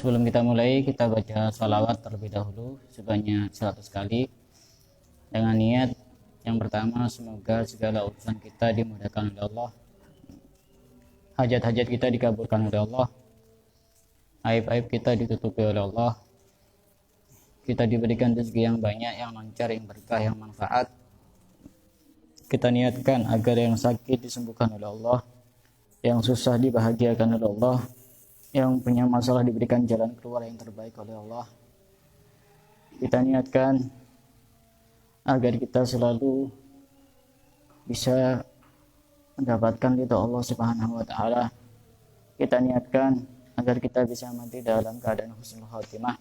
Sebelum kita mulai, kita baca salawat terlebih dahulu sebanyak 100 kali dengan niat yang pertama, semoga segala urusan kita dimudahkan oleh Allah, hajat-hajat kita dikabulkan oleh Allah, aib-aib kita ditutupi oleh Allah, kita diberikan rezeki yang banyak, yang lancar, yang berkah, yang manfaat. Kita niatkan agar yang sakit disembuhkan oleh Allah, yang susah dibahagiakan oleh Allah, yang punya masalah diberikan jalan keluar yang terbaik oleh Allah. Kita niatkan agar kita selalu bisa mendapatkan ridha Allah Subhanahu wa taala. Kita niatkan agar kita bisa mati dalam keadaan husnul khatimah.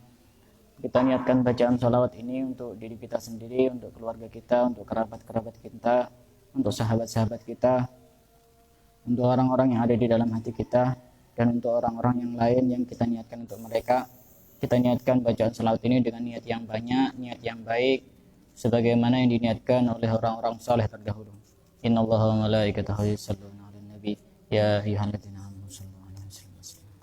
Kita niatkan bacaan salawat ini untuk diri kita sendiri, untuk keluarga kita, untuk kerabat-kerabat kita, untuk sahabat-sahabat kita, untuk orang-orang yang ada di dalam hati kita, dan untuk orang-orang yang lain yang kita niatkan untuk mereka. Kita niatkan bacaan salawat ini dengan niat yang banyak, niat yang baik, sebagaimana yang diniatkan oleh orang-orang saleh terdahulu. Innallaha wa malaikatahu yusholluna 'alan nabi ya ayyuhalladzina amanu shallu 'alaihi wa sallimu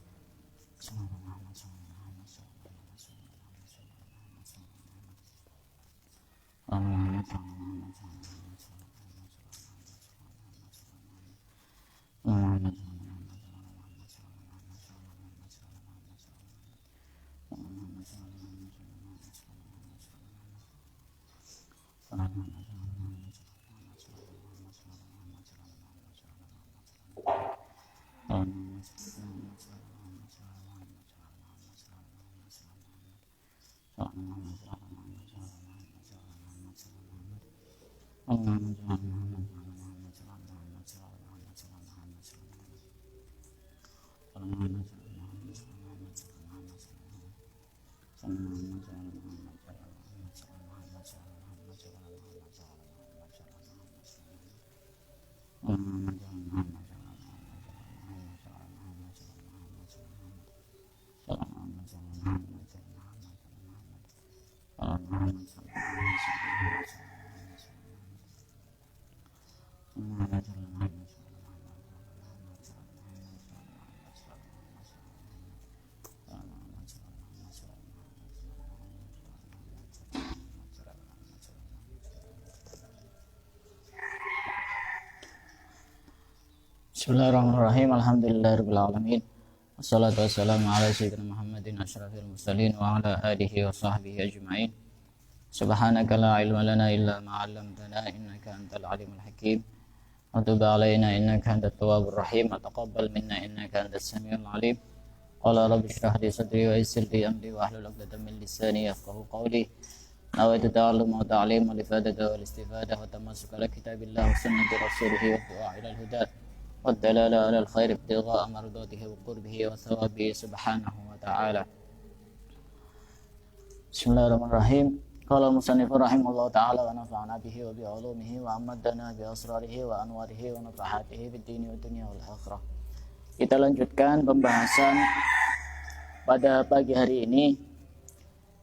Bismillahirrahmanirrahim. Alhamdulillahirabbil alamin. Wassalatu wassalamu ala sayyidina Muhammadin asyrafil mursalin wa ala alihi wa sahbihi ajma'in. Subhanaka la ilma lana illa ma 'allamtana innaka antal alimul hakim. Wa tub 'alaina innaka antat tawwabur rahim. Wa taqabbal minna innaka antas samiul alim. Qala rabbi shrah li sadri wa yassir li amri wa hlul 'uqdatam min lisani yafqahu qawli. Nawaitu ta'allum wa ta'lim wa ifadata wal istifadah wa tamassuka ala kitabillah wa sunnati rasulih wa du'a ila al-huda. والدلالة على الخير ابتغاء مرضاته وقربه وثوابه سبحانه وتعالى. Bismillahirrahmanirrahim. Qala musannif rahimahullah ta'ala wa nafa'ana bihi wa bi'ulumihi wa amadana bi asrarihi wa anwarihi wa nafahatihi fid dini wa dunya wal akhirah. Kita lanjutkan pembahasan pada pagi hari ini.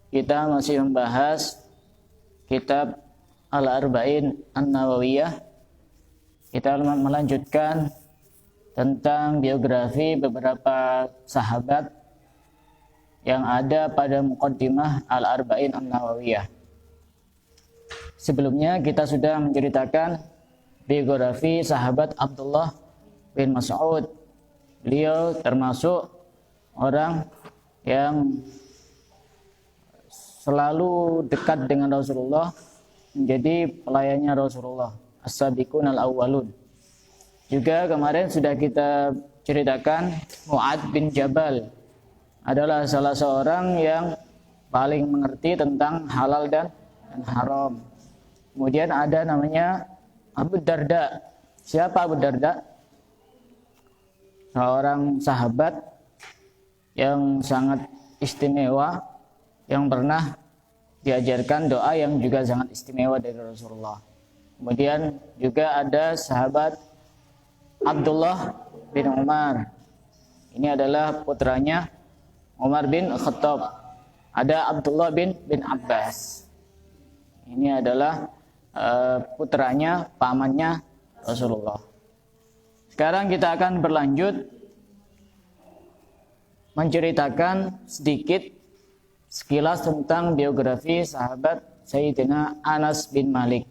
Kita masih membahas kitab Al-Arba'in An-Nawawiyah. Kita melanjutkan tentang biografi beberapa sahabat yang ada pada muqaddimah Al-Arba'in An-Nawawiyah. Sebelumnya kita sudah menceritakan biografi sahabat Abdullah bin Mas'ud. Beliau termasuk orang yang selalu dekat dengan Rasulullah, menjadi pelayannya Rasulullah, as-sabiqun al-awwalun. Juga kemarin sudah kita ceritakan Mu'ad bin Jabal adalah salah seorang yang paling mengerti tentang halal dan haram. Kemudian ada namanya Abu Darda. Siapa Abu Darda? Seorang sahabat yang sangat istimewa, yang pernah diajarkan doa yang juga sangat istimewa dari Rasulullah. Kemudian juga ada sahabat Abdullah bin Umar. Ini adalah putranya Umar bin Khattab. Ada Abdullah bin Abbas. Ini adalah putranya, pamannya Rasulullah. Sekarang kita akan berlanjut menceritakan sedikit sekilas tentang biografi sahabat Sayyidina Anas bin Malik.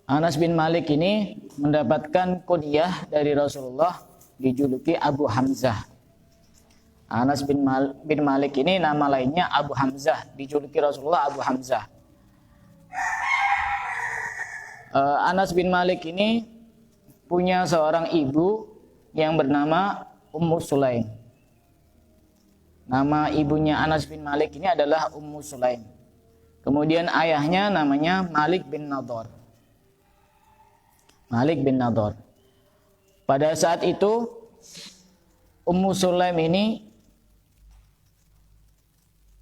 Anas bin Malik ini mendapatkan kunyah dari Rasulullah, dijuluki Abu Hamzah. Anas bin Malik ini nama lainnya Abu Hamzah, dijuluki Rasulullah Abu Hamzah. Anas bin Malik ini punya seorang ibu yang bernama Ummu Sulaim. Nama ibunya Anas bin Malik ini adalah Ummu Sulaim. Kemudian ayahnya namanya Malik bin Nadhr. Malik bin Nadhr. Pada saat itu Ummu Sulaim ini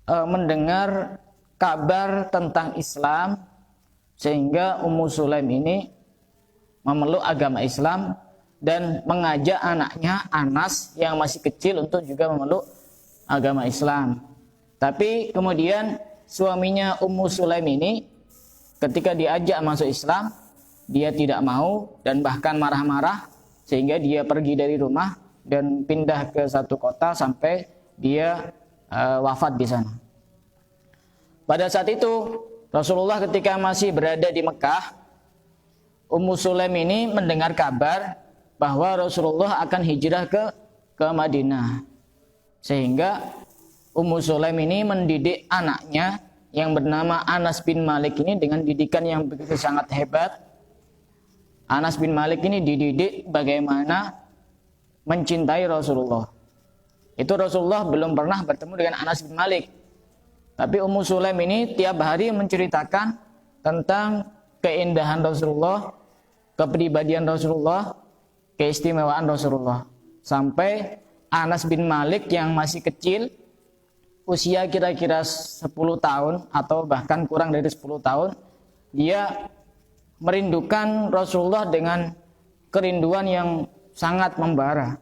mendengar kabar tentang Islam, sehingga Ummu Sulaim ini memeluk agama Islam dan mengajak anaknya Anas yang masih kecil untuk juga memeluk agama Islam. Tapi kemudian suaminya Ummu Sulaim ini ketika diajak masuk Islam, dia tidak mau dan bahkan marah-marah, sehingga dia pergi dari rumah dan pindah ke satu kota sampai dia wafat di sana. Pada saat itu Rasulullah ketika masih berada di Mekah, Ummu Sulaim ini mendengar kabar bahwa Rasulullah akan hijrah ke Madinah. Sehingga Ummu Sulaim ini mendidik anaknya yang bernama Anas bin Malik ini dengan didikan yang begitu sangat hebat. Anas bin Malik ini dididik bagaimana mencintai Rasulullah. Itu Rasulullah belum pernah bertemu dengan Anas bin Malik. Tapi Ummu Sulaim ini tiap hari menceritakan tentang keindahan Rasulullah, kepribadian Rasulullah, keistimewaan Rasulullah. Sampai Anas bin Malik yang masih kecil, usia kira-kira 10 tahun atau bahkan kurang dari 10 tahun, dia merindukan Rasulullah dengan kerinduan yang sangat membara.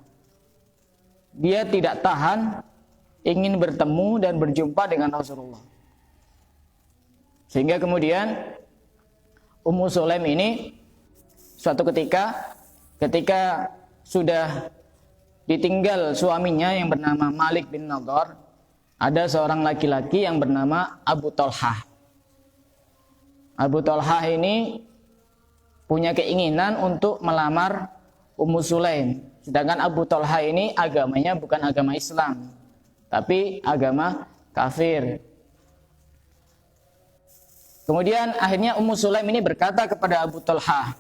Dia tidak tahan ingin bertemu dan berjumpa dengan Rasulullah. Sehingga kemudian Ummu Sulaim ini suatu ketika sudah ditinggal suaminya yang bernama Malik bin Nadhr, ada seorang laki-laki yang bernama Abu Talhah. Abu Talhah ini punya keinginan untuk melamar Ummu Sulaim. Sedangkan Abu Talhah ini agamanya bukan agama Islam, tapi agama kafir. Kemudian akhirnya Ummu Sulaim ini berkata kepada Abu Talhah,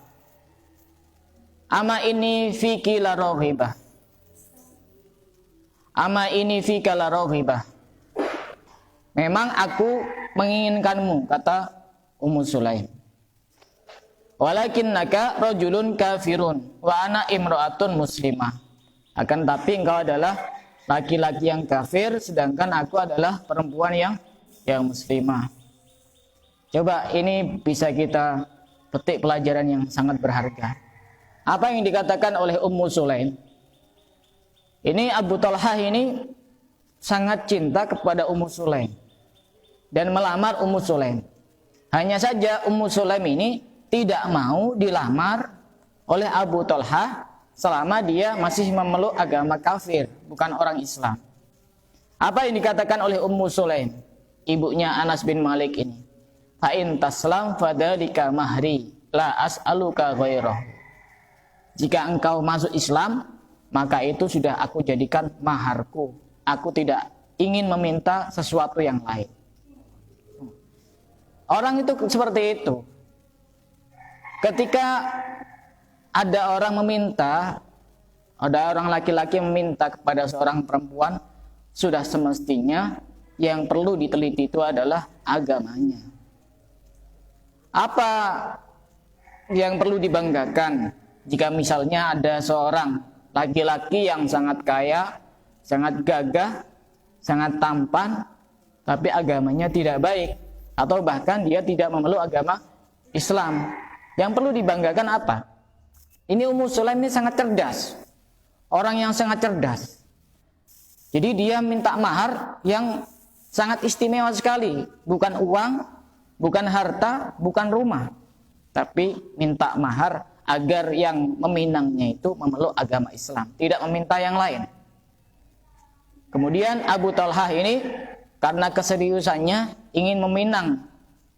"Ama ini fiki la raghibah. Ama ini fika la raghibah." Memang aku menginginkanmu, kata Ummu Sulaim. "Walakinnaka rajulun kafirun wa ana imra'atun muslimah." Akan tapi engkau adalah laki-laki yang kafir, sedangkan aku adalah perempuan yang muslimah. Coba ini bisa kita petik pelajaran yang sangat berharga. Apa yang dikatakan oleh Ummu Sulaim? Ini Abu Talhah ini sangat cinta kepada Ummu Sulaim dan melamar Ummu Sulaim. Hanya saja Ummu Sulaim ini tidak mau dilamar oleh Abu Talhah selama dia masih memeluk agama kafir, bukan orang Islam. Apa yang dikatakan oleh Ummu Sulaim, ibunya Anas bin Malik ini? "Fa in taslam fadzalika mahri, la as'aluka ghairah." Jika engkau masuk Islam, maka itu sudah aku jadikan maharku. Aku tidak ingin meminta sesuatu yang lain. Orang itu seperti itu. Ketika ada orang laki-laki meminta kepada seorang perempuan, sudah semestinya yang perlu diteliti itu adalah agamanya. Apa yang perlu dibanggakan jika misalnya ada seorang laki-laki yang sangat kaya, sangat gagah, sangat tampan, tapi agamanya tidak baik, atau bahkan dia tidak memeluk agama Islam? Yang perlu dibanggakan apa? Ini Ummu Sulaim ini sangat cerdas. Orang yang sangat cerdas. Jadi dia minta mahar yang sangat istimewa sekali. Bukan uang, bukan harta, bukan rumah. Tapi minta mahar agar yang meminangnya itu memeluk agama Islam. Tidak meminta yang lain. Kemudian Abu Talhah ini karena keseriusannya ingin meminang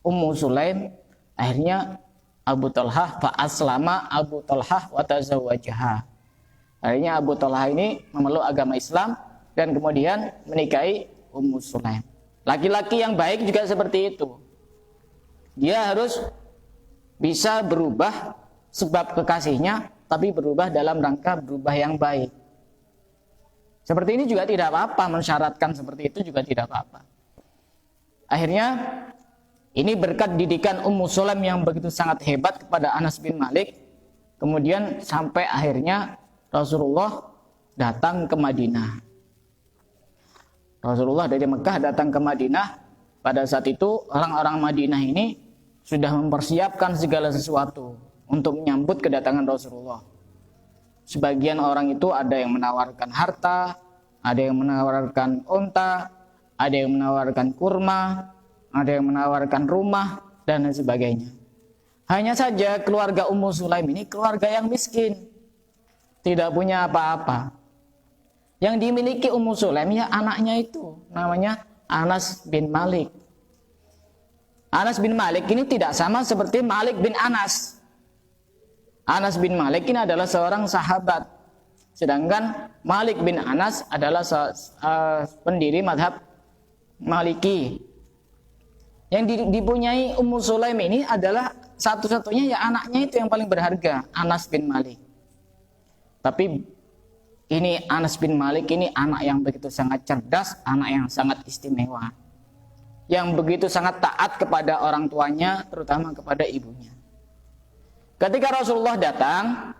Ummu Sulaim, akhirnya Abu Talhah fa'aslama Abu Talhah wa tazawwajaha. Akhirnya Abu Talhah ini memeluk agama Islam dan kemudian menikahi Ummu Sulaim. Laki-laki yang baik juga seperti itu. Dia harus bisa berubah sebab kekasihnya, tapi berubah dalam rangka berubah yang baik. Seperti ini juga tidak apa-apa, mensyaratkan seperti itu juga tidak apa-apa. Akhirnya ini berkat didikan Ummu Sulaim yang begitu sangat hebat kepada Anas bin Malik. Kemudian sampai akhirnya Rasulullah datang ke Madinah. Rasulullah dari Mekah datang ke Madinah. Pada saat itu orang-orang Madinah ini sudah mempersiapkan segala sesuatu untuk menyambut kedatangan Rasulullah. Sebagian orang itu ada yang menawarkan harta, ada yang menawarkan unta, ada yang menawarkan kurma, ada yang menawarkan rumah, dan lain sebagainya. Hanya saja keluarga Ummu Sulaim ini keluarga yang miskin, tidak punya apa-apa. Yang dimiliki Ummu Sulaim ya anaknya itu, namanya Anas bin Malik. Anas bin Malik ini tidak sama seperti Malik bin Anas. Anas bin Malik ini adalah seorang sahabat, sedangkan Malik bin Anas adalah pendiri madhab Maliki. Yang dipunyai Ummu Sulaim ini adalah satu-satunya ya anaknya itu yang paling berharga, Anas bin Malik. Tapi ini Anas bin Malik ini anak yang begitu sangat cerdas, anak yang sangat istimewa, yang begitu sangat taat kepada orang tuanya, terutama kepada ibunya. Ketika Rasulullah datang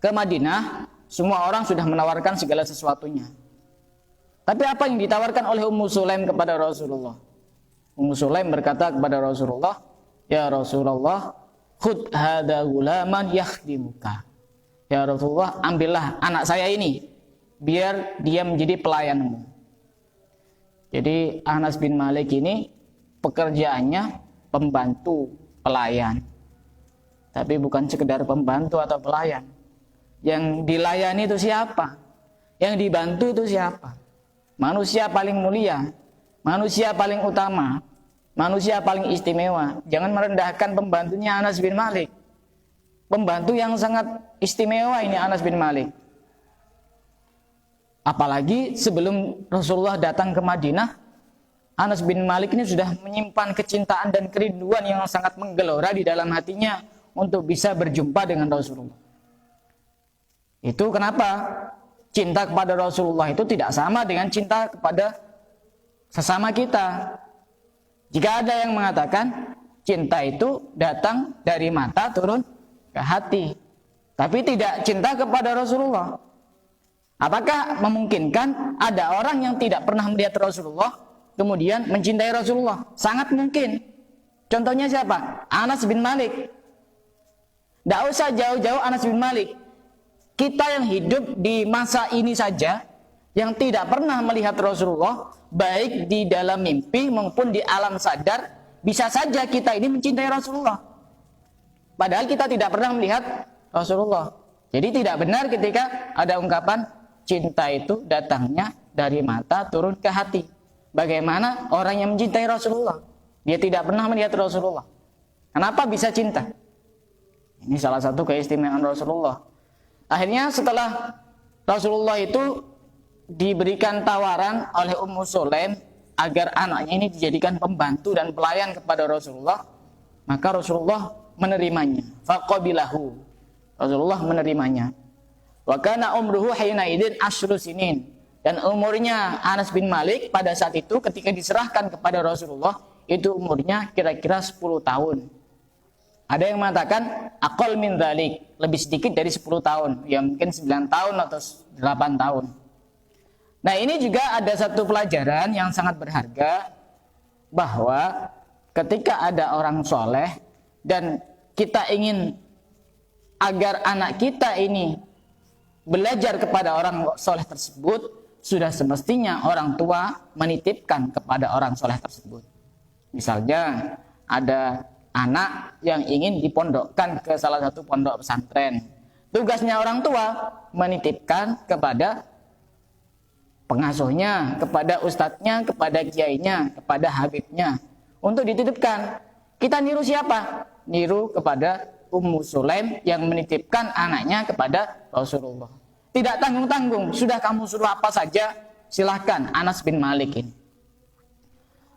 ke Madinah, semua orang sudah menawarkan segala sesuatunya. Tapi apa yang ditawarkan oleh Ummu Sulaim kepada Rasulullah? Ummu Sulaim berkata kepada Rasulullah, "Ya Rasulullah, khudh hadza gulaman yakhdimuka." Ya Rasulullah, ambillah anak saya ini biar dia menjadi pelayanmu. Jadi Anas bin Malik ini pekerjaannya pembantu, pelayan. Tapi bukan sekedar pembantu atau pelayan. Yang dilayani itu siapa? Yang dibantu itu siapa? Manusia paling mulia, manusia paling utama, manusia paling istimewa. Jangan merendahkan pembantunya Anas bin Malik. Pembantu yang sangat istimewa ini Anas bin Malik. Apalagi sebelum Rasulullah datang ke Madinah, Anas bin Malik ini sudah menyimpan kecintaan dan kerinduan yang sangat menggelora di dalam hatinya untuk bisa berjumpa dengan Rasulullah. Itu kenapa cinta kepada Rasulullah itu tidak sama dengan cinta kepada sesama kita. Jika ada yang mengatakan cinta itu datang dari mata turun ke hati, tapi tidak cinta kepada Rasulullah. Apakah memungkinkan ada orang yang tidak pernah melihat Rasulullah kemudian mencintai Rasulullah? Sangat mungkin. Contohnya siapa? Anas bin Malik. Tidak usah jauh-jauh Anas bin Malik. Kita yang hidup di masa ini saja, yang tidak pernah melihat Rasulullah, baik di dalam mimpi maupun di alam sadar, bisa saja kita ini mencintai Rasulullah. Padahal kita tidak pernah melihat Rasulullah. Jadi tidak benar ketika ada ungkapan cinta itu datangnya dari mata turun ke hati. Bagaimana orang yang mencintai Rasulullah? Dia tidak pernah melihat Rasulullah. Kenapa bisa cinta? Ini salah satu keistimewaan Rasulullah. Akhirnya setelah Rasulullah itu diberikan tawaran oleh Ummu Sulaim agar anaknya ini dijadikan pembantu dan pelayan kepada Rasulullah, maka Rasulullah menerimanya. Faqabilahu. Rasulullah menerimanya. Wa kana umruhu hina idzin asyru sinin. Dan umurnya Anas bin Malik pada saat itu ketika diserahkan kepada Rasulullah itu umurnya kira-kira 10 tahun. Ada yang mengatakan aqall min dzalik, lebih sedikit dari 10 tahun, ya mungkin 9 tahun atau 8 tahun. Nah, ini juga ada satu pelajaran yang sangat berharga, bahwa ketika ada orang soleh dan kita ingin agar anak kita ini belajar kepada orang soleh tersebut, sudah semestinya orang tua menitipkan kepada orang soleh tersebut. Misalnya ada anak yang ingin dipondokkan ke salah satu pondok pesantren, tugasnya orang tua menitipkan kepada pengasuhnya, kepada ustadznya, kepada kiainya, kepada habibnya untuk dititipkan. Kita niru siapa? Niru kepada Ummu Sulaim yang menitipkan anaknya kepada Rasulullah. Tidak tanggung-tanggung, sudah kamu suruh apa saja, silahkan. Anas bin Malik ini.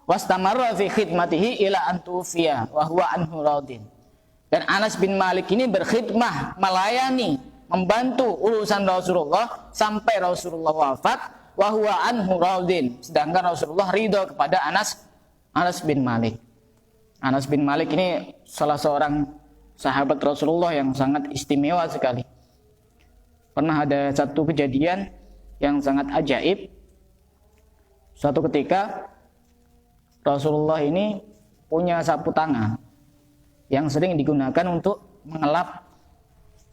Wastamarra fi khidmatihi ila an tufiya wa huwa anhu radin. Dan Anas bin Malik ini berkhidmah, melayani, membantu urusan Rasulullah sampai Rasulullah wafat, wa huwa anhu radin. Sedangkan Rasulullah ridho kepada Anas bin Malik. Anas bin Malik ini salah seorang sahabat Rasulullah yang sangat istimewa sekali. Pernah ada satu kejadian yang sangat ajaib. Suatu ketika Rasulullah ini punya sapu tangan yang sering digunakan untuk mengelap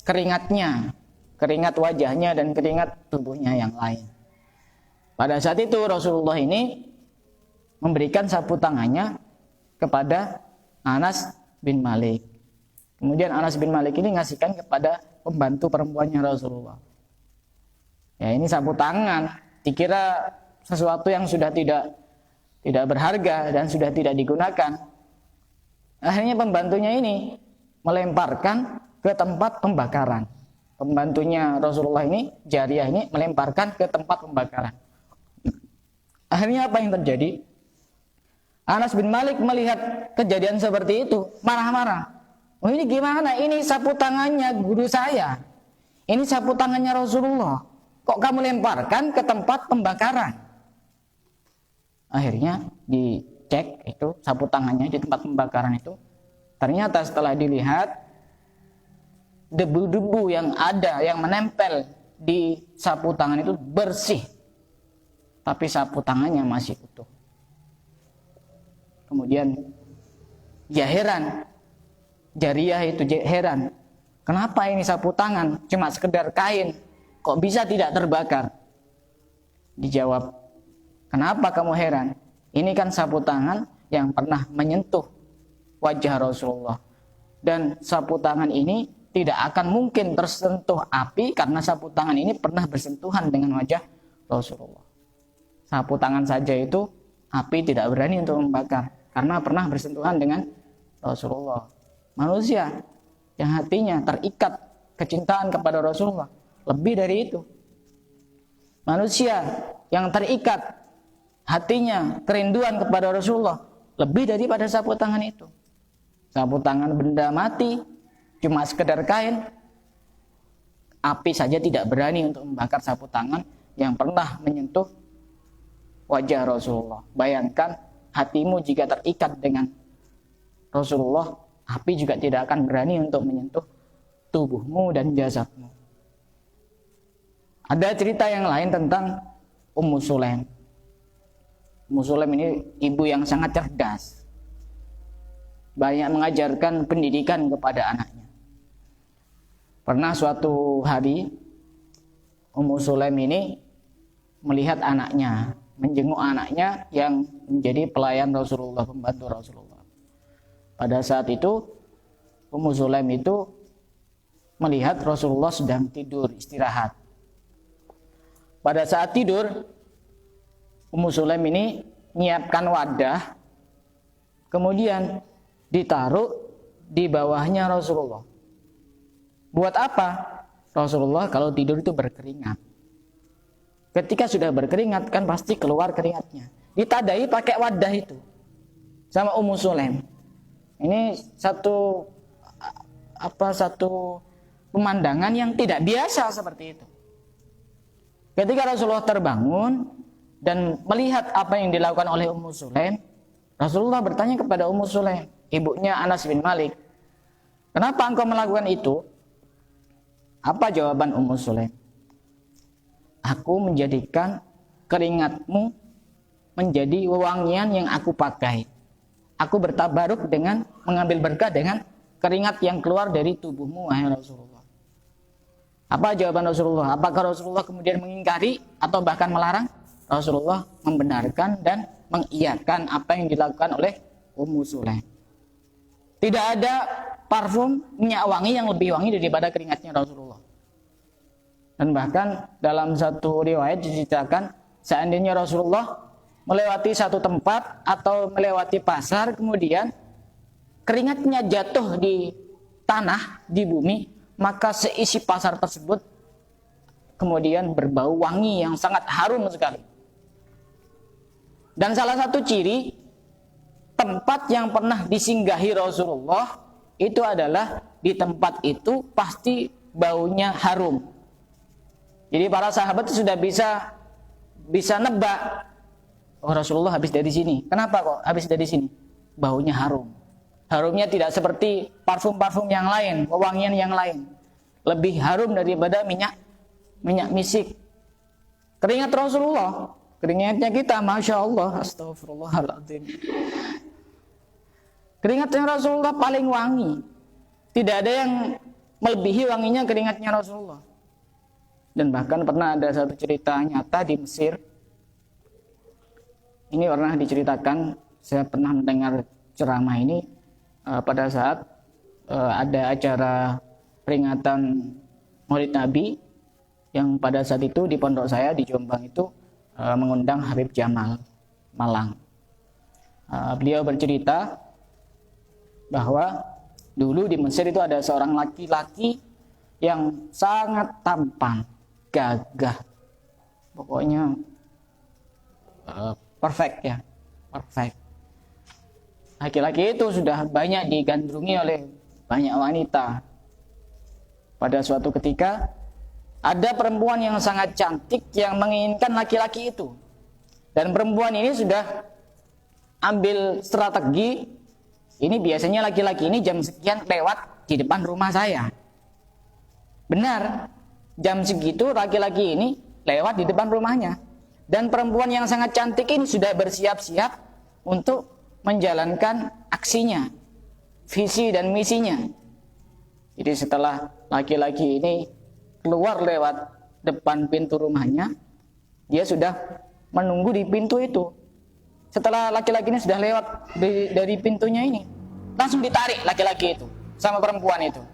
keringatnya, keringat wajahnya dan keringat tubuhnya yang lain. Pada saat itu Rasulullah ini memberikan sapu tangannya kepada Anas bin Malik. Kemudian Anas bin Malik ini ngasihkan kepada pembantu perempuannya Rasulullah. Ya, ini sapu tangan, dikira sesuatu yang sudah tidak berharga dan sudah tidak digunakan. Akhirnya pembantunya ini melemparkan ke tempat pembakaran. Pembantunya Rasulullah ini, Jariyah ini melemparkan ke tempat pembakaran. Akhirnya apa yang terjadi? Anas bin Malik melihat kejadian seperti itu, marah-marah. Oh, ini gimana? Ini sapu tangannya guru saya. Ini sapu tangannya Rasulullah. Kok kamu lemparkan ke tempat pembakaran? Akhirnya dicek itu sapu tangannya di tempat pembakaran itu. Ternyata setelah dilihat, debu-debu yang ada yang menempel di sapu tangan itu bersih. Tapi sapu tangannya masih utuh. Kemudian ya heran. Jariyah itu heran. Kenapa ini sapu tangan cuma sekedar kain, kok bisa tidak terbakar? Dijawab, kenapa kamu heran? Ini kan sapu tangan yang pernah menyentuh wajah Rasulullah. Dan sapu tangan ini tidak akan mungkin tersentuh api karena sapu tangan ini pernah bersentuhan dengan wajah Rasulullah. Sapu tangan saja itu api tidak berani untuk membakar karena pernah bersentuhan dengan Rasulullah. Manusia yang hatinya terikat kecintaan kepada Rasulullah lebih dari itu. Manusia yang terikat hatinya kerinduan kepada Rasulullah lebih daripada sapu tangan itu. Sapu tangan benda mati, cuma sekedar kain. Api saja tidak berani untuk membakar sapu tangan yang pernah menyentuh wajah Rasulullah. Bayangkan hatimu jika terikat dengan Rasulullah, api juga tidak akan berani untuk menyentuh tubuhmu dan jasadmu. Ada cerita yang lain tentang Ummu Sulaim. Ummu Sulaim ini ibu yang sangat cerdas. Banyak mengajarkan pendidikan kepada anaknya. Pernah suatu hari Ummu Sulaim ini melihat anaknya, menjenguk anaknya yang menjadi pelayan Rasulullah, pembantu Rasulullah. Pada saat itu Ummu Sulaim itu melihat Rasulullah sedang tidur istirahat. Pada saat tidur, Ummu Sulaim ini menyiapkan wadah, kemudian ditaruh di bawahnya Rasulullah. Buat apa? Rasulullah kalau tidur itu berkeringat. Ketika sudah berkeringat kan pasti keluar keringatnya. Ditadai pakai wadah itu sama Ummu Sulaim. Ini satu pemandangan yang tidak biasa seperti itu. Ketika Rasulullah terbangun dan melihat apa yang dilakukan oleh Ummu Sulaim, Rasulullah bertanya kepada Ummu Sulaim, ibunya Anas bin Malik, kenapa engkau melakukan itu? Apa jawaban Ummu Sulaim? Aku menjadikan keringatmu menjadi wewangian yang aku pakai. Aku bertabaruk dengan mengambil berkah dengan keringat yang keluar dari tubuhmu, wahai Rasulullah. Apa jawaban Rasulullah? Apakah Rasulullah kemudian mengingkari atau bahkan melarang? Rasulullah membenarkan dan mengiyakan apa yang dilakukan oleh Ummu Sulaim. Tidak ada parfum minyak wangi yang lebih wangi daripada keringatnya Rasulullah. Dan bahkan dalam satu riwayat diceritakan seandainya Rasulullah melewati satu tempat atau melewati pasar, kemudian keringatnya jatuh di tanah, di bumi, maka seisi pasar tersebut kemudian berbau wangi yang sangat harum sekali. Dan salah satu ciri tempat yang pernah disinggahi Rasulullah itu adalah di tempat itu pasti baunya harum. Jadi para sahabat sudah bisa nebak, oh Rasulullah habis dari sini. Kenapa kok habis dari sini? Baunya harum. Harumnya tidak seperti parfum-parfum yang lain, wewangian yang lain. Lebih harum daripada minyak misik. Keringat Rasulullah, keringatnya kita, Masya Allah, astagfirullahaladzim. Keringatnya Rasulullah paling wangi. Tidak ada yang melebihi wanginya keringatnya Rasulullah. Dan bahkan pernah ada satu cerita nyata di Mesir. Ini pernah diceritakan, saya pernah mendengar ceramah ini pada saat ada acara peringatan Maulid Nabi yang pada saat itu di pondok saya di Jombang itu mengundang Habib Jamal Malang. Beliau bercerita bahwa dulu di Mesir itu ada seorang laki-laki yang sangat tampan, gagah, pokoknya perfect ya, perfect. Laki-laki itu sudah banyak digandrungi oleh banyak wanita. Pada suatu ketika ada perempuan yang sangat cantik yang menginginkan laki-laki itu. Dan perempuan ini sudah ambil strategi, ini biasanya laki-laki ini jam sekian lewat di depan rumah saya. Benar, jam segitu laki-laki ini lewat di depan rumahnya. Dan perempuan yang sangat cantik ini sudah bersiap-siap untuk menjalankan aksinya, visi dan misinya. Jadi setelah laki-laki ini keluar lewat depan pintu rumahnya, dia sudah menunggu di pintu itu. Setelah laki-laki ini sudah lewat dari pintunya ini, langsung ditarik laki-laki itu sama perempuan itu.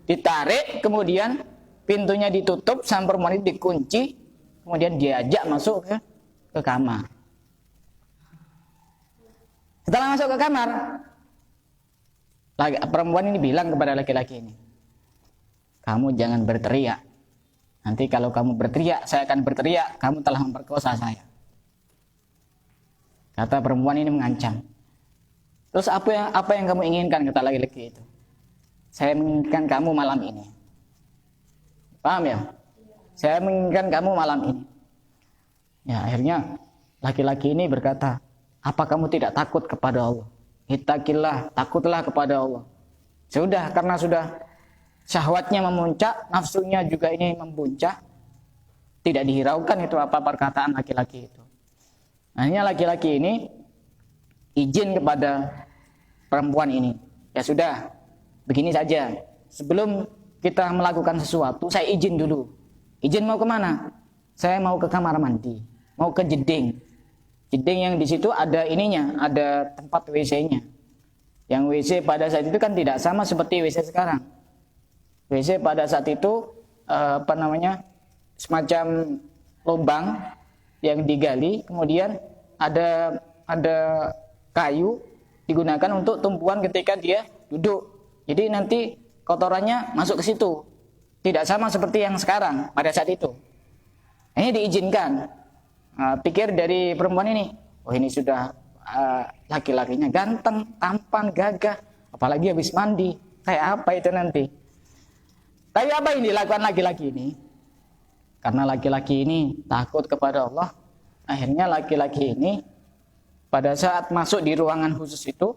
Ditarik, kemudian pintunya ditutup sama perempuan itu dikunci, kemudian diajak masuk ke kamar. Setelah masuk ke kamar, perempuan ini bilang kepada laki-laki ini, kamu jangan berteriak. Nanti kalau kamu berteriak, saya akan berteriak, kamu telah memperkosa saya. Kata perempuan ini mengancam. Terus apa yang kamu inginkan, kata laki-laki itu? Saya menginginkan kamu malam ini. Paham ya? Saya menginginkan kamu malam ini. Ya, akhirnya laki-laki ini berkata, apa kamu tidak takut kepada Allah? Ittaqillah, takutlah kepada Allah. Sudah, karena sudah syahwatnya memuncak, nafsunya juga ini membuncah, tidak dihiraukan itu apa perkataan laki-laki itu. Akhirnya laki-laki ini izin kepada perempuan ini. Ya sudah, begini saja. Sebelum kita melakukan sesuatu, saya izin dulu. Izin mau kemana? Saya mau ke kamar mandi, mau ke jeding. Jeding yang di situ ada ininya, ada tempat WC-nya. Yang WC pada saat itu kan tidak sama seperti WC sekarang. WC pada saat itu semacam lubang yang digali, kemudian ada kayu digunakan untuk tumpuan ketika dia duduk. Jadi nanti kotorannya masuk ke situ. Tidak sama seperti yang sekarang pada saat itu. Ini diizinkan. Pikir dari perempuan ini, oh ini sudah laki-lakinya ganteng, tampan, gagah, apalagi habis mandi. Kayak apa itu nanti? Tapi apa yang dilakukan laki-laki ini? Karena laki-laki ini takut kepada Allah, akhirnya laki-laki ini pada saat masuk di ruangan khusus itu,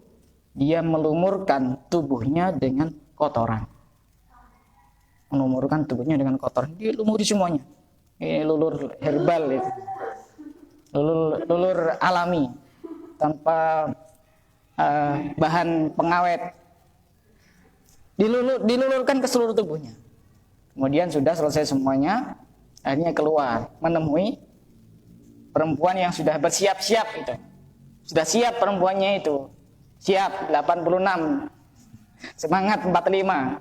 dia melumurkan tubuhnya dengan kotoran. Melumurkan tubuhnya dengan kotoran, dilumuri semuanya. Ini lulur herbal itu. Lulur alami tanpa bahan pengawet. Dilulurkan ke seluruh tubuhnya. Kemudian sudah selesai semuanya, akhirnya keluar menemui perempuan yang sudah bersiap-siap itu. Sudah siap perempuannya itu. Siap 86. Semangat 45.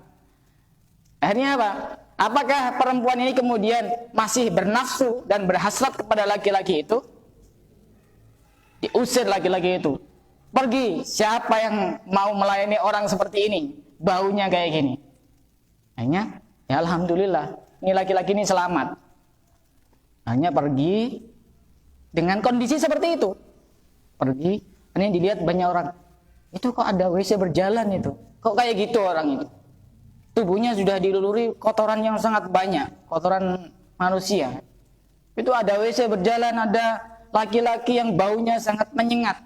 Akhirnya apa? Apakah perempuan ini kemudian masih bernafsu dan berhasrat kepada laki-laki itu? Diusir laki-laki itu. Pergi, siapa yang mau melayani orang seperti ini? Baunya kayak gini. Hanya, ya alhamdulillah, ini laki-laki ini selamat. Hanya pergi dengan kondisi seperti itu. Pergi, ini dilihat banyak orang. Itu kok ada WC berjalan itu? Kok kayak gitu orang itu? Tubuhnya sudah diluluri kotoran yang sangat banyak, kotoran manusia. Itu ada WC berjalan, ada laki-laki yang baunya sangat menyengat.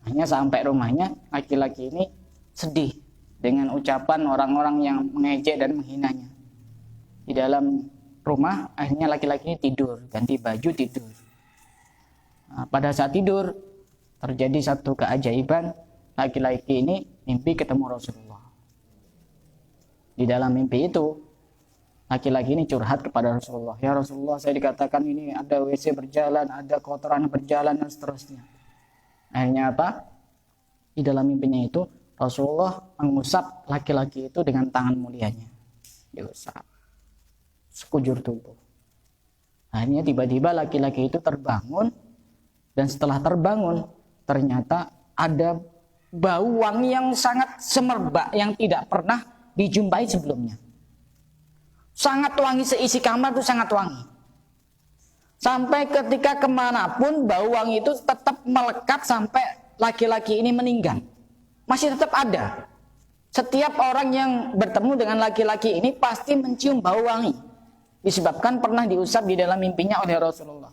Hanya sampai rumahnya, laki-laki ini sedih dengan ucapan orang-orang yang mengejek dan menghinanya. Di dalam rumah, akhirnya laki-laki ini tidur, ganti baju tidur. Nah, pada saat tidur, terjadi satu keajaiban, laki-laki ini mimpi ketemu Rasulullah. Di dalam mimpi itu, laki-laki ini curhat kepada Rasulullah. Ya Rasulullah, saya dikatakan ini ada WC berjalan, ada kotoran berjalan, dan seterusnya. Akhirnya apa? Di dalam mimpinya itu, Rasulullah mengusap laki-laki itu dengan tangan mulianya. Diusap sekujur tubuh. Akhirnya tiba-tiba laki-laki itu terbangun, dan setelah terbangun, ternyata ada bau wangi yang sangat semerbak yang tidak pernah dijumpai sebelumnya. Sangat wangi, seisi kamar itu sangat wangi. Sampai ketika kemanapun bau wangi itu tetap melekat sampai laki-laki ini meninggal. Masih tetap ada. Setiap orang yang bertemu dengan laki-laki ini pasti mencium bau wangi. Disebabkan pernah diusap di dalam mimpinya oleh Rasulullah.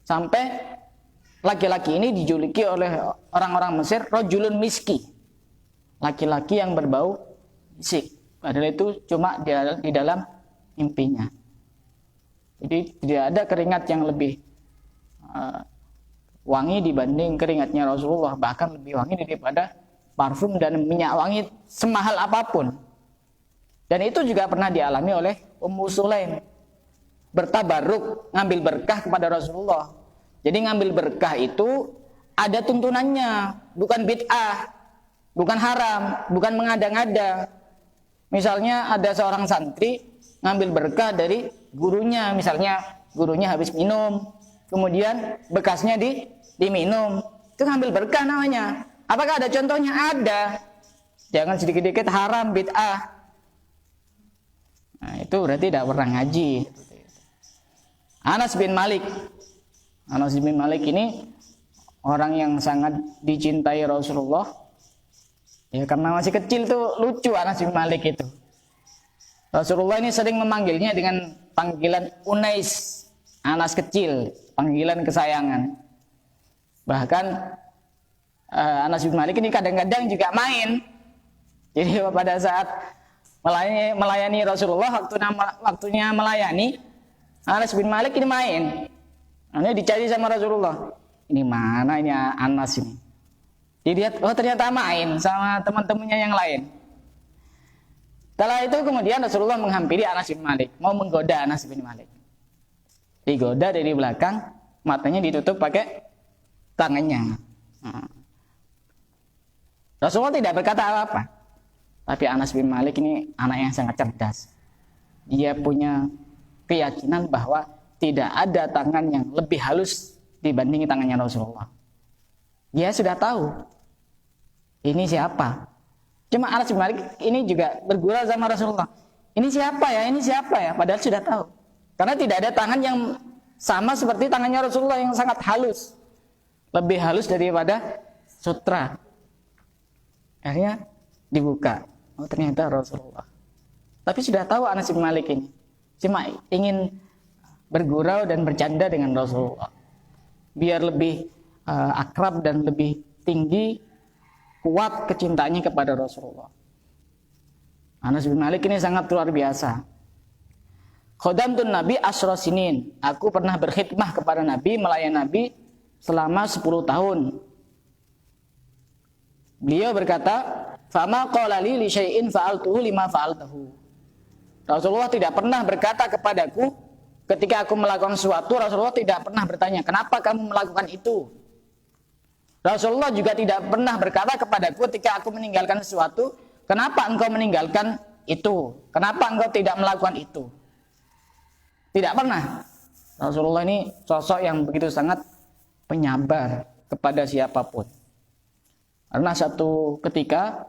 Sampai laki-laki ini dijuluki oleh orang-orang Mesir rajulun miski. Laki-laki yang berbau misik. Padahal itu cuma di dalam mimpinya. Jadi tidak ada keringat yang lebih wangi dibanding keringatnya Rasulullah. Bahkan lebih wangi daripada parfum dan minyak wangi semahal apapun. Dan itu juga pernah dialami oleh Ummu Sulaim. Bertabaruk, ngambil berkah kepada Rasulullah. Jadi ngambil berkah itu ada tuntunannya, bukan bid'ah, bukan haram, bukan mengada-ngada. Misalnya ada seorang santri ngambil berkah dari gurunya, misalnya gurunya habis minum, kemudian bekasnya diminum, itu ngambil berkah namanya. Apakah ada contohnya? Ada. Jangan sedikit-sedikit haram, bid'ah. Nah, itu berarti tidak pernah ngaji. Anas bin Malik. Anas bin Malik ini orang yang sangat dicintai Rasulullah. Ya karena masih kecil tuh lucu Anas bin Malik itu. Rasulullah ini sering memanggilnya dengan panggilan Unais, Anas kecil, panggilan kesayangan. Bahkan Anas bin Malik ini kadang-kadang juga main. Jadi pada saat melayani Rasulullah, waktunya melayani, Anas bin Malik ini main. Ini dicari sama Rasulullah. Ini mana ini Anas ini? Dilihat, oh ternyata main sama teman-temannya yang lain. Setelah itu kemudian Rasulullah menghampiri Anas bin Malik, mau menggoda Anas bin Malik. Digoda dari belakang, matanya ditutup pakai tangannya. Rasulullah tidak berkata apa-apa. Tapi Anas bin Malik ini anak yang sangat cerdas. Dia punya keyakinan bahwa tidak ada tangan yang lebih halus dibanding tangannya Rasulullah. Dia sudah tahu ini siapa. Cuma Anas bin Malik ini juga bergurau sama Rasulullah. Ini siapa ya? Ini siapa ya? Padahal sudah tahu. Karena tidak ada tangan yang sama seperti tangannya Rasulullah yang sangat halus. Lebih halus daripada sutra. Akhirnya dibuka. Oh ternyata Rasulullah. Tapi sudah tahu Anas bin Malik ini. Cuma ingin bergurau dan bercanda dengan Rasulullah. Biar lebih akrab dan lebih tinggi, kuat kecintaannya kepada Rasulullah. Anas bin Malik ini sangat luar biasa. Khodamtun Nabi asyra sinin. Aku pernah berkhidmah kepada Nabi, melayani Nabi selama 10 tahun. Beliau berkata, "Fama qala li syai'in fa'altuhu lima fa'altahu." Rasulullah tidak pernah berkata kepadaku ketika aku melakukan sesuatu, Rasulullah tidak pernah bertanya, "Kenapa kamu melakukan itu?" Rasulullah juga tidak pernah berkata kepadaku ketika aku meninggalkan sesuatu, "Kenapa engkau meninggalkan itu. Kenapa engkau tidak melakukan itu? Tidak pernah. Rasulullah ini sosok yang begitu sangat penyabar kepada siapapun. Karena satu ketika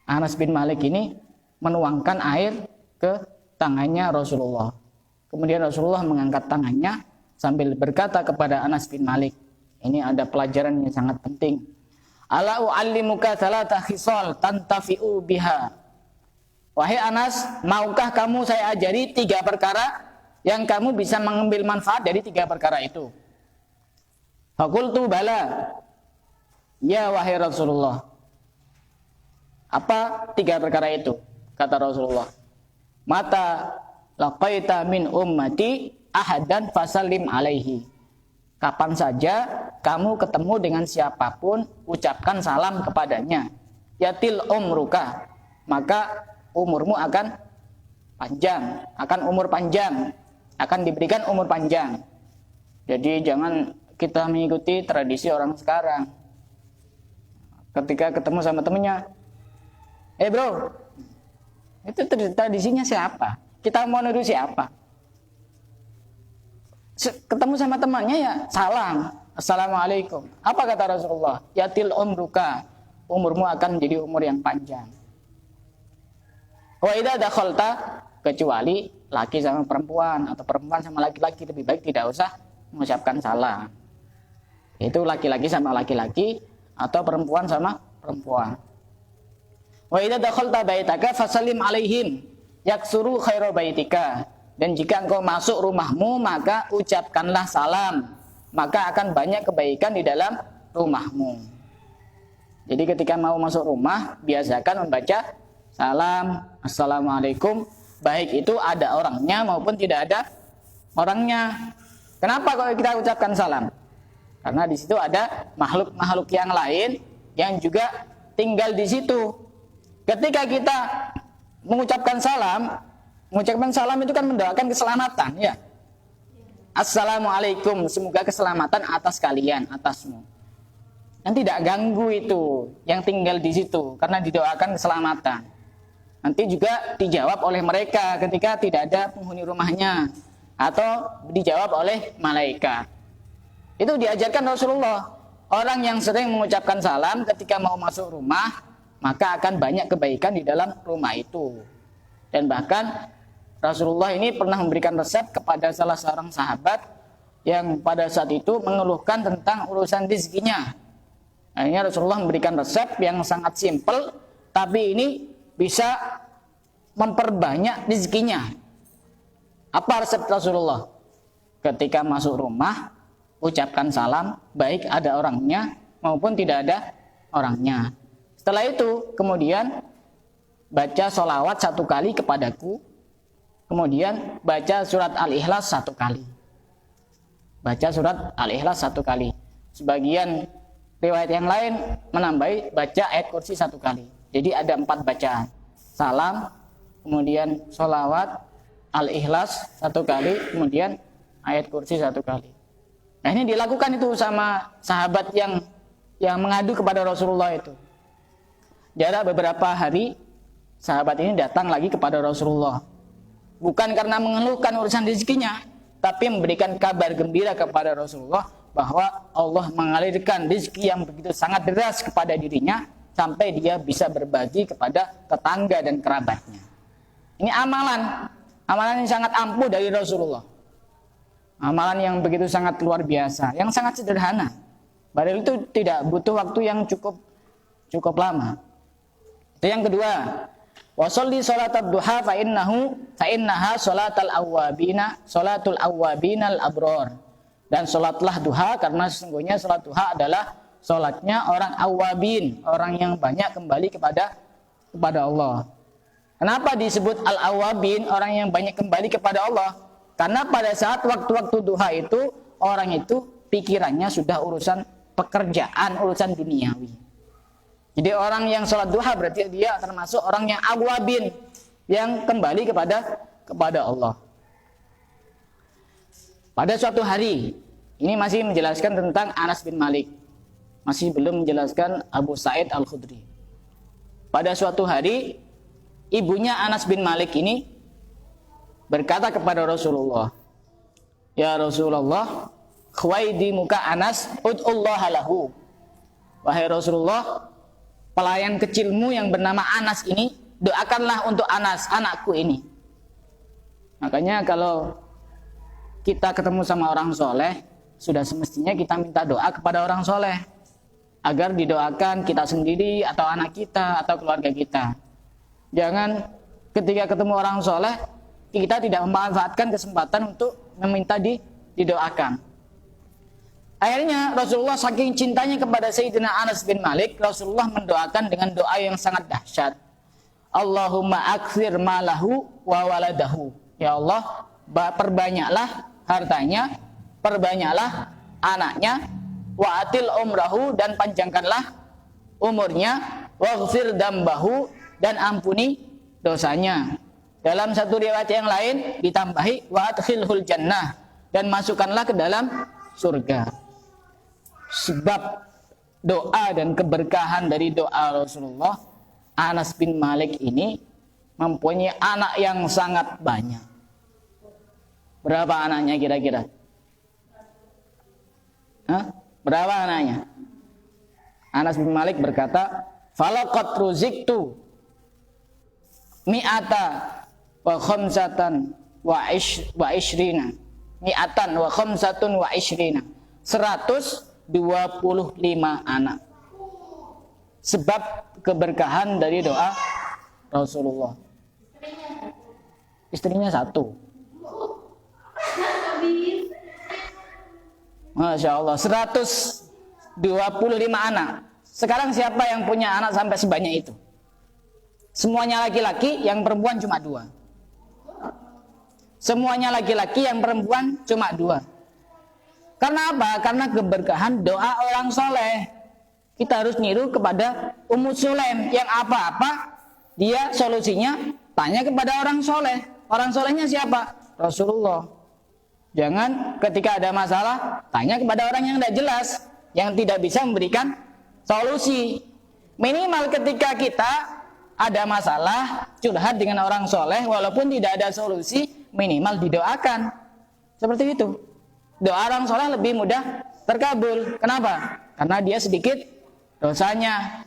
Anas bin Malik ini menuangkan air ke tangannya Rasulullah. Kemudian Rasulullah mengangkat tangannya sambil berkata kepada Anas bin Malik, ini ada pelajaran yang sangat penting. Ala u'allimuka thalatha khisal tantafi'u biha. Wahai Anas, maukah kamu saya ajari 3 perkara yang kamu bisa mengambil manfaat dari 3 perkara itu? Faqultu bala. Ya wahai Rasulullah. Apa 3 perkara itu? Kata Rasulullah. Mata laqaita min ummati ahadan fasallim alaihi. Kapan saja kamu ketemu dengan siapapun, ucapkan salam kepadanya. Yatil umruka. Maka umurmu akan panjang, akan umur panjang, akan diberikan umur panjang. Jadi jangan kita mengikuti tradisi orang sekarang. Ketika ketemu sama temennya, bro, itu tradisinya siapa? Kita mau nuduh siapa? Ketemu sama temannya ya salam, assalamualaikum. Apa kata Rasulullah? Yatil umruka, umurmu akan menjadi umur yang panjang. Wa idza dakhalta, kecuali laki sama perempuan atau perempuan sama laki-laki, lebih baik tidak usah mengucapkan salam. Itu laki-laki sama laki-laki atau perempuan sama perempuan. Wa idza dakhalta baitaka fasallim alaihim yaksuru khairu baitika. Dan jika engkau masuk rumahmu, maka ucapkanlah salam, maka akan banyak kebaikan di dalam rumahmu. Jadi ketika mau masuk rumah, biasakan membaca salam, assalamualaikum, baik itu ada orangnya maupun tidak ada orangnya. Kenapa kalau kita ucapkan salam? Karena di situ ada makhluk-makhluk yang lain yang juga tinggal di situ. Ketika kita mengucapkan salam itu kan mendoakan keselamatan, ya. Assalamualaikum, semoga keselamatan atas kalian, atasmu. Dan tidak ganggu itu yang tinggal di situ karena didoakan keselamatan. Nanti juga dijawab oleh mereka ketika tidak ada penghuni rumahnya atau dijawab oleh malaikat. Itu diajarkan Rasulullah. Orang yang sering mengucapkan salam ketika mau masuk rumah, maka akan banyak kebaikan di dalam rumah itu. Dan bahkan Rasulullah ini pernah memberikan resep kepada salah seorang sahabat yang pada saat itu mengeluhkan tentang urusan rezekinya. Akhirnya Rasulullah memberikan resep yang sangat simpel, tapi ini bisa memperbanyak rezekinya. Apa resep Rasulullah? Ketika masuk rumah, ucapkan salam, baik ada orangnya maupun tidak ada orangnya. Setelah itu, kemudian baca sholawat 1 kali kepadaku. Kemudian baca surat Al-Ikhlas 1 kali. Baca surat Al-Ikhlas 1 kali. Sebagian riwayat yang lain menambahi baca ayat kursi 1 kali. Jadi ada 4 bacaan. Salam, kemudian sholawat, Al-Ikhlas 1 kali, kemudian ayat kursi 1 kali. Nah ini dilakukan itu sama sahabat yang mengadu kepada Rasulullah itu. Jarak beberapa hari, sahabat ini datang lagi kepada Rasulullah. Bukan karena mengeluhkan urusan rezekinya, tapi memberikan kabar gembira kepada Rasulullah bahwa Allah mengalirkan rezeki yang begitu sangat deras kepada dirinya sampai dia bisa berbagi kepada tetangga dan kerabatnya. Ini amalan yang sangat ampuh dari Rasulullah. Amalan yang begitu sangat luar biasa, yang sangat sederhana. Padahal itu tidak butuh waktu yang cukup lama. Itu yang kedua. Wa sholli sholatat duha fa innaha sholatul awwabinal abror. Dan sholatlah duha karena sesungguhnya sholat duha adalah sholatnya orang awwabin, orang yang banyak kembali kepada Allah. Kenapa disebut al-awwabin, orang yang banyak kembali kepada Allah? Karena pada saat waktu-waktu duha itu orang itu pikirannya sudah urusan pekerjaan, urusan duniawi. Jadi orang yang sholat duha berarti dia termasuk orang yang awwabin, yang kembali kepada Allah. Pada suatu hari, ini masih menjelaskan tentang Anas bin Malik, masih belum menjelaskan Abu Sa'id Al-Khudri. Pada suatu hari, ibunya Anas bin Malik ini berkata kepada Rasulullah, "Ya Rasulullah, khwaidi muka Anas ud'ullaha lahu." Wahai Rasulullah, pelayan kecilmu yang bernama Anas ini, doakanlah untuk Anas, anakku ini. Makanya kalau kita ketemu sama orang soleh, sudah semestinya kita minta doa kepada orang soleh agar didoakan kita sendiri atau anak kita atau keluarga kita. Jangan ketika ketemu orang soleh kita tidak memanfaatkan kesempatan untuk meminta didoakan. Akhirnya Rasulullah saking cintanya kepada Sayyidina Anas bin Malik, Rasulullah mendoakan dengan doa yang sangat dahsyat. Allahumma akthir malahu wa waladahu. Ya Allah, perbanyaklah hartanya, perbanyaklah anaknya, wa atil umrahu, dan panjangkanlah umurnya, waghfir dambahu, dan ampuni dosanya. Dalam satu riwayat yang lain ditambahi wa adkhilhul jannah, dan masukkanlah ke dalam surga. Sebab doa dan keberkahan dari doa Rasulullah, Anas bin Malik ini mempunyai anak yang sangat banyak. Berapa anaknya kira-kira? Berapa anaknya? Anas bin Malik berkata, "Falaqad ruziktu mi'ata wa khamsatan wa ishrina." Mi'atan wa khamsatun wa ishrina. 125 anak. Sebab keberkahan dari doa Rasulullah. Istrinya 1. Masya Allah, 125 anak. Sekarang siapa yang punya anak sampai sebanyak itu? Semuanya laki-laki, yang perempuan cuma 2. Semuanya laki-laki, yang perempuan cuma 2. Karena apa? Karena keberkahan doa orang soleh. Kita harus niru kepada Ummu Sulaim, yang apa-apa dia solusinya tanya kepada orang soleh. Orang solehnya siapa? Rasulullah. Jangan ketika ada masalah tanya kepada orang yang tidak jelas, yang tidak bisa memberikan solusi. Minimal ketika kita ada masalah curhat dengan orang soleh, walaupun tidak ada solusi, minimal didoakan. Seperti itu. Doa orang soleh lebih mudah terkabul. Kenapa? Karena dia sedikit dosanya.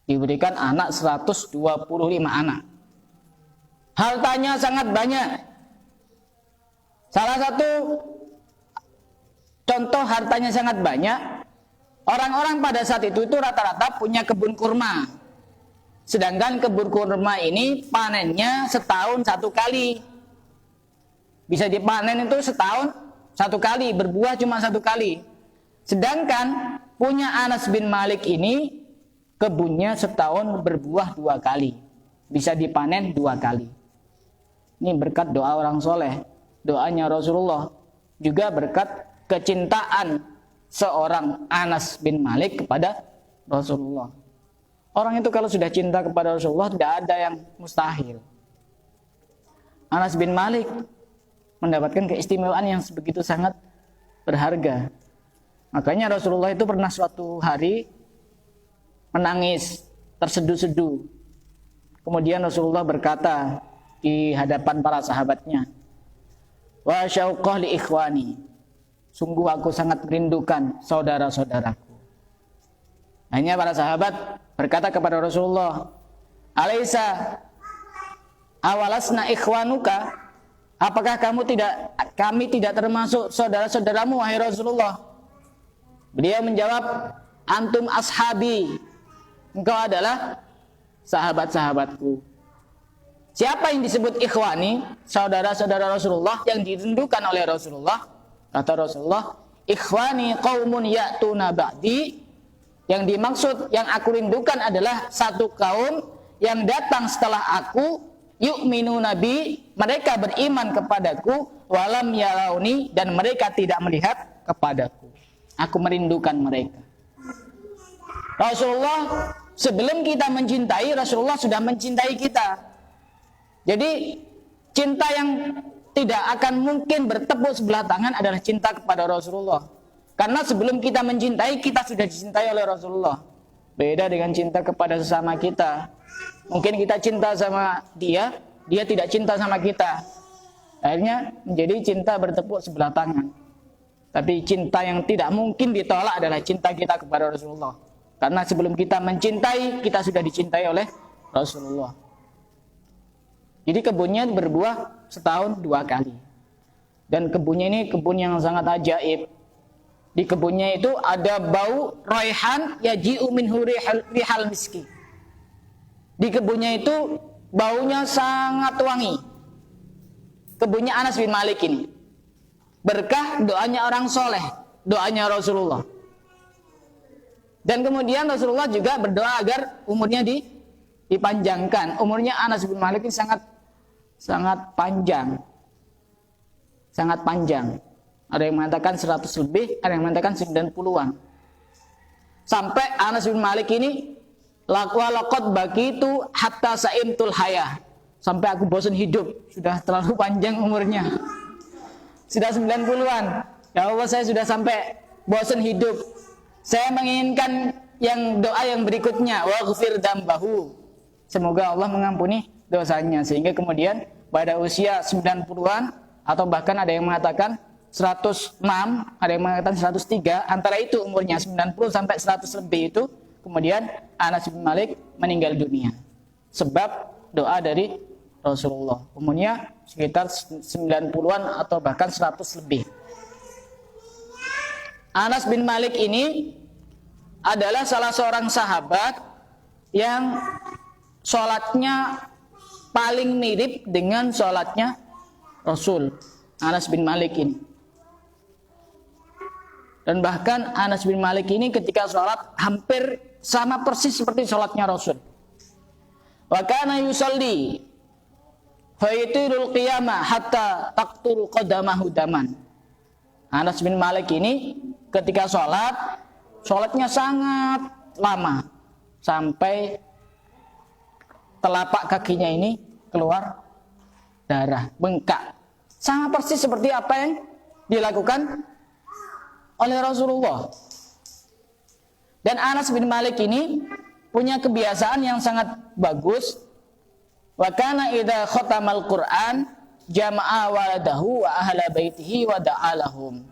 Diberikan anak 125 anak. Hartanya sangat banyak. Salah satu contoh hartanya sangat banyak. Orang-orang pada saat itu rata-rata punya kebun kurma. Sedangkan kebun kurma ini panennya setahun 1 kali. Bisa dipanen itu setahun 1 kali, berbuah cuma 1 kali. Sedangkan punya Anas bin Malik ini kebunnya setahun berbuah 2 kali, bisa dipanen 2 kali. Ini berkat doa orang soleh, doanya Rasulullah, juga berkat kecintaan seorang Anas bin Malik kepada Rasulullah. Orang itu kalau sudah cinta kepada Rasulullah tidak ada yang mustahil. Anas bin Malik mendapatkan keistimewaan yang sebegitu sangat berharga. Makanya Rasulullah itu pernah suatu hari menangis, terseduh-seduh. Kemudian Rasulullah berkata di hadapan para sahabatnya, "Wa syauqah li ikhwani." Sungguh aku sangat merindukan saudara-saudaraku. Hanya para sahabat berkata kepada Rasulullah, "Alaisa awalasna ikhwanuka?" Apakah kami tidak termasuk saudara-saudaramu, wahai Rasulullah? Beliau menjawab, "Antum ashabi." Engkau adalah sahabat-sahabatku. Siapa yang disebut ikhwani? Saudara-saudara Rasulullah yang dirindukan oleh Rasulullah. Kata Rasulullah, "Ikhwani qaumun ya'tuna ba'di." Yang dimaksud, yang aku rindukan adalah satu kaum yang datang setelah aku, yu'minu nabi, mereka beriman kepadaku, walam yarauni, dan mereka tidak melihat kepadaku. Aku merindukan mereka. Rasulullah sebelum kita mencintai, Rasulullah sudah mencintai kita. Jadi cinta yang tidak akan mungkin bertepuk sebelah tangan adalah cinta kepada Rasulullah. Karena sebelum kita mencintai, kita sudah dicintai oleh Rasulullah. Beda dengan cinta kepada sesama kita. Mungkin kita cinta sama dia, dia tidak cinta sama kita. Akhirnya menjadi cinta bertepuk sebelah tangan. Tapi cinta yang tidak mungkin ditolak adalah cinta kita kepada Rasulullah. Karena sebelum kita mencintai, kita sudah dicintai oleh Rasulullah. Jadi kebunnya berbuah setahun 2 kali. Dan kebunnya ini kebun yang sangat ajaib. Di kebunnya itu ada bau raihan yaji'u minhu rihal miski. Di kebunnya itu baunya sangat wangi. Kebunnya Anas bin Malik ini. Berkah doanya orang soleh, doanya Rasulullah. Dan kemudian Rasulullah juga berdoa agar umurnya dipanjangkan. Umurnya Anas bin Malik ini sangat panjang. Sangat panjang. Ada yang mengatakan 100 lebih, ada yang mengatakan 90-an. Sampai Anas bin Malik ini laqad baqitu hatta saimtul hayah. Sampai aku bosan hidup, sudah terlalu panjang umurnya. Sudah 90-an. Ya Allah, saya sudah sampai bosan hidup. Saya menginginkan doa yang berikutnya, waghfir dzambahu. Semoga Allah mengampuni dosanya, sehingga kemudian pada usia 90-an atau bahkan ada yang mengatakan 106, ada yang mengatakan 103, antara itu umurnya 90 sampai 100 lebih itu, kemudian Anas bin Malik meninggal dunia. Sebab doa dari Rasulullah. Umurnya sekitar 90-an atau bahkan 100 lebih. Anas bin Malik ini adalah salah seorang sahabat yang sholatnya paling mirip dengan sholatnya Rasul. Anas bin Malik ini. Dan bahkan Anas bin Malik ini ketika sholat hampir sama persis seperti sholatnya Rasul. Wa kana yusalli fa yutirul qiyamah hatta taqturu qadamahu daman. Anas bin Malik ini ketika sholatnya sangat lama sampai telapak kakinya ini keluar darah, bengkak. Sama persis seperti apa yang dilakukan oleh Rasulullah. Dan Anas bin Malik ini punya kebiasaan yang sangat bagus. Wa kana idza khatamal Qur'an jama'a waladahu wa ahla baitihi wa da'alahum.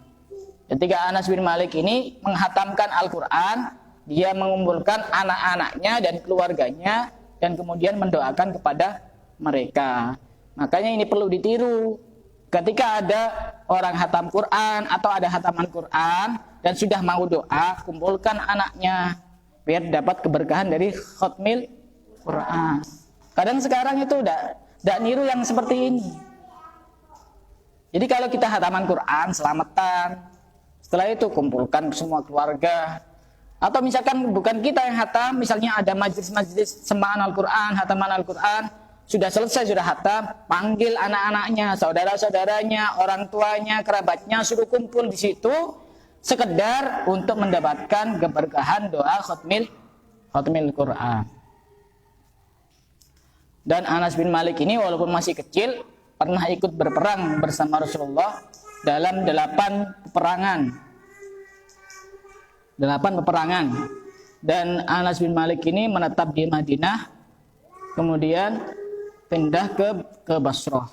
Ketika Anas bin Malik ini menghatamkan Al-Qur'an, dia mengumpulkan anak-anaknya dan keluarganya dan kemudian mendoakan kepada mereka. Makanya ini perlu ditiru. Ketika ada orang hatam Quran atau ada hataman Quran dan sudah mau doa, kumpulkan anaknya biar dapat keberkahan dari khatmil Quran. Kadang sekarang itu tidak niru yang seperti ini. Jadi kalau kita hataman Quran, selamatan. Setelah itu kumpulkan semua keluarga. Atau misalkan bukan kita yang hatam, misalnya ada majelis-majelis sembaan Al-Quran, hataman Al-Quran, sudah selesai, sudah hatam, panggil anak-anaknya, saudara-saudaranya, orang tuanya, kerabatnya, suruh kumpul di situ sekedar untuk mendapatkan keberkahan doa khatmil Quran. Dan Anas bin Malik ini walaupun masih kecil pernah ikut berperang bersama Rasulullah dalam 8 peperangan. Dan Anas bin Malik ini menetap di Madinah, kemudian pindah ke Basrah.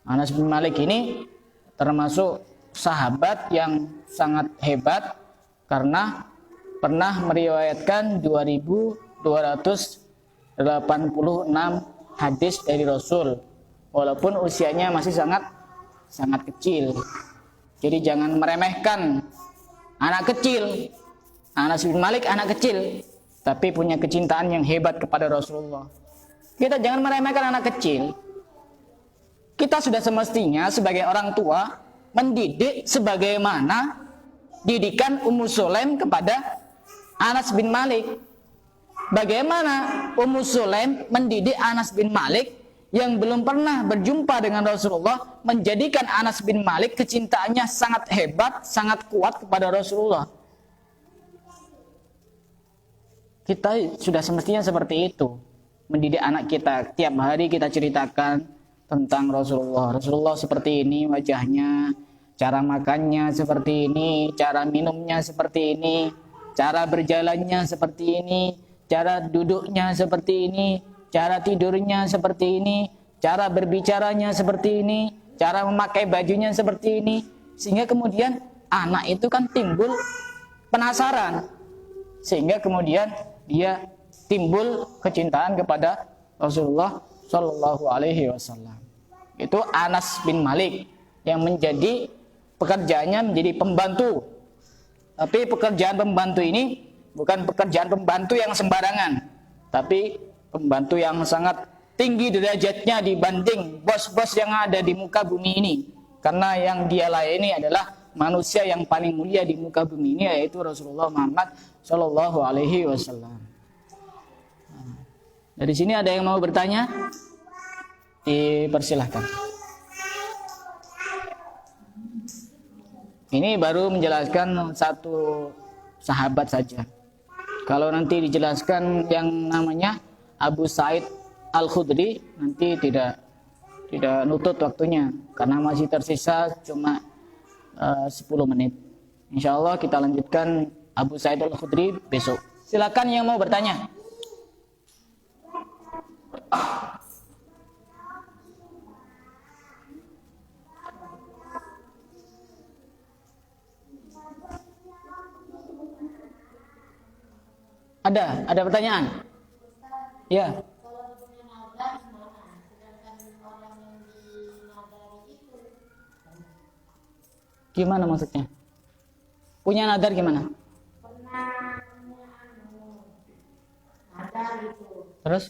Anas bin Malik ini termasuk sahabat yang sangat hebat karena pernah meriwayatkan 2286 hadis dari Rasul, walaupun usianya masih sangat kecil. Jadi jangan meremehkan anak kecil. Anas bin Malik anak kecil, tapi punya kecintaan yang hebat kepada Rasulullah. Kita jangan meremehkan anak kecil. Kita sudah semestinya sebagai orang tua mendidik sebagaimana didikan Ummu Sulaim kepada Anas bin Malik. Bagaimana Ummu Sulaim mendidik Anas bin Malik yang belum pernah berjumpa dengan Rasulullah, menjadikan Anas bin Malik kecintaannya sangat hebat, sangat kuat kepada Rasulullah. Kita sudah semestinya seperti itu, mendidik anak kita. Tiap hari kita ceritakan tentang Rasulullah. Rasulullah seperti ini wajahnya, cara makannya seperti ini, cara minumnya seperti ini. cara berjalannya seperti ini, cara duduknya seperti ini, cara tidurnya seperti ini, cara berbicaranya seperti ini, cara memakai bajunya seperti ini. Sehingga kemudian anak itu kan timbul penasaran, sehingga kemudian dia timbul kecintaan kepada Rasulullah Shallallahu Alaihi Wasallam. Itu Anas bin Malik yang menjadi pekerjaannya menjadi pembantu. Tapi pekerjaan pembantu ini bukan pekerjaan pembantu yang sembarangan, tapi pembantu yang sangat tinggi derajatnya dibanding bos-bos yang ada di muka bumi ini. Karena yang dia layani adalah manusia yang paling mulia di muka bumi ini, yaitu Rasulullah Muhammad Shallallahu Alaihi Wasallam. Dari sini ada yang mau bertanya? Dipersilahkan. Ini baru menjelaskan satu sahabat saja. Kalau nanti dijelaskan yang namanya Abu Sa'id Al-Khudri, nanti tidak nutut waktunya karena masih tersisa cuma 10 menit. Insya Allah kita lanjutkan Abu Sa'id Al-Khudri besok. Silakan yang mau bertanya. Ada pertanyaan? Ya. Gimana maksudnya? Punya nadar gimana? Terus?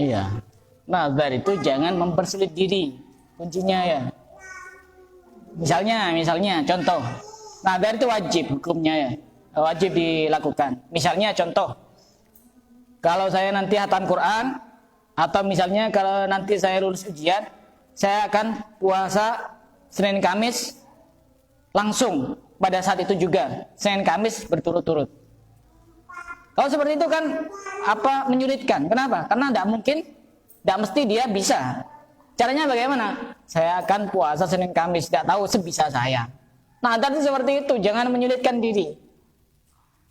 Iya. Nazar itu jangan mempersulit diri. Kuncinya ya. Misalnya contoh. Nazar itu wajib hukumnya ya. Wajib dilakukan. Misalnya contoh. Kalau saya nanti hatam Quran, atau misalnya kalau nanti saya lulus ujian, saya akan puasa Senin Kamis langsung pada saat itu juga. Senin Kamis berturut-turut. Kalau seperti itu kan menyulitkan. Kenapa? Karena tidak mesti dia bisa. Caranya bagaimana? Saya akan puasa Senin Kamis, tidak tahu sebisa saya. Nah, tadi seperti itu, jangan menyulitkan diri.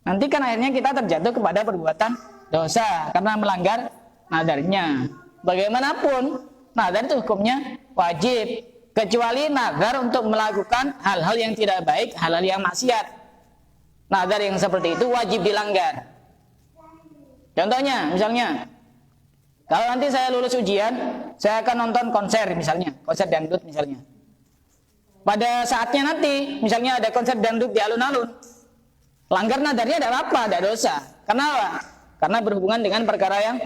Nanti kan akhirnya kita terjatuh kepada perbuatan dosa karena melanggar nadarnya. Bagaimanapun, nadar itu hukumnya wajib, kecuali nadar untuk melakukan hal-hal yang tidak baik, hal-hal yang maksiat. Nadar yang seperti itu wajib dilanggar. Contohnya, misalnya, kalau nanti saya lulus ujian, saya akan nonton konser misalnya, konser dangdut misalnya. Pada saatnya nanti, misalnya ada konser dangdut di alun-alun, langgar nadarnya tidak apa-apa, tidak dosa. Kenapa? Karena berhubungan dengan perkara yang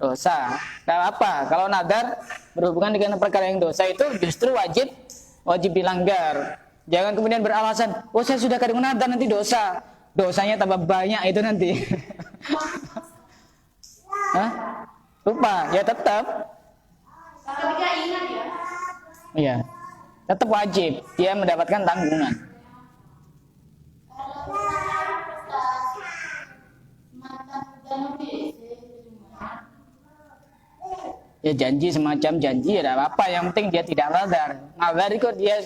dosa. Tidak apa. Kalau nadar berhubungan dengan perkara yang dosa itu justru wajib dilanggar. Jangan kemudian beralasan, oh saya sudah kadung nadar nanti dosa. Dosanya tambah banyak itu nanti. Hah? Lupa, ya tetap. Kalau dia ingat ya. Iya. Tetap wajib dia mendapatkan tanggungan. Ya janji semacam janji ya apa, yang penting dia tidak nazar. Nazar itu dia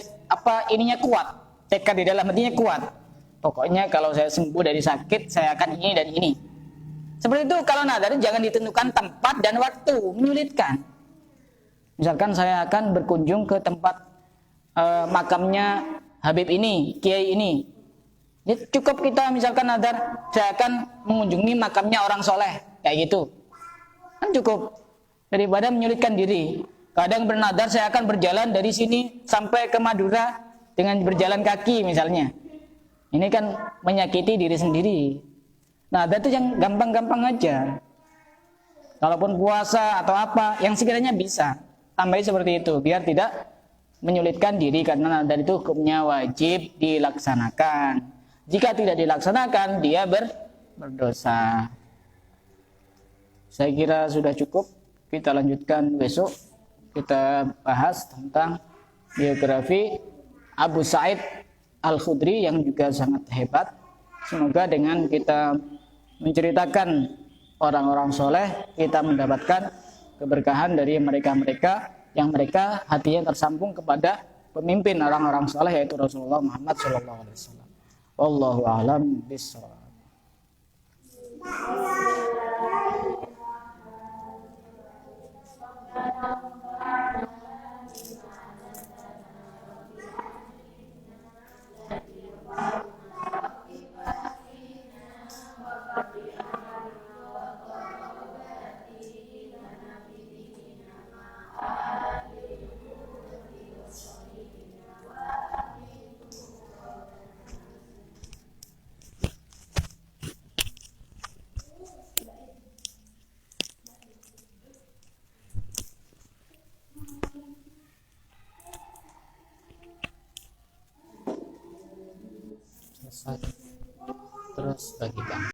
ininya kuat, tekad di dalam hatinya kuat. Pokoknya kalau saya sembuh dari sakit, saya akan ini dan ini. Seperti itu. Kalau nazar jangan ditentukan tempat dan waktu, menyulitkan. Misalkan saya akan berkunjung ke tempat makamnya Habib ini, Kiai ini. Ya, cukup kita misalkan nazar, saya akan mengunjungi makamnya orang soleh, kayak gitu. Kan cukup. Daripada menyulitkan diri. Kadang bernadar saya akan berjalan dari sini sampai ke Madura dengan berjalan kaki misalnya. Ini kan menyakiti diri sendiri. Nah, itu yang gampang-gampang aja. Kalaupun puasa atau apa, yang sekiranya bisa. Tambahin seperti itu, biar tidak menyulitkan diri. Karena nadar itu hukumnya wajib dilaksanakan. Jika tidak dilaksanakan, dia berdosa. Saya kira sudah cukup. Kita lanjutkan besok. Kita bahas tentang biografi Abu Sa'id Al-Khudri yang juga sangat hebat. Semoga dengan kita menceritakan orang-orang soleh, kita mendapatkan keberkahan dari mereka-mereka yang mereka hatinya tersambung kepada pemimpin orang-orang soleh, yaitu Rasulullah Muhammad SAW. Wallahu a'lam bishawab. Selesai. Terus bagikan.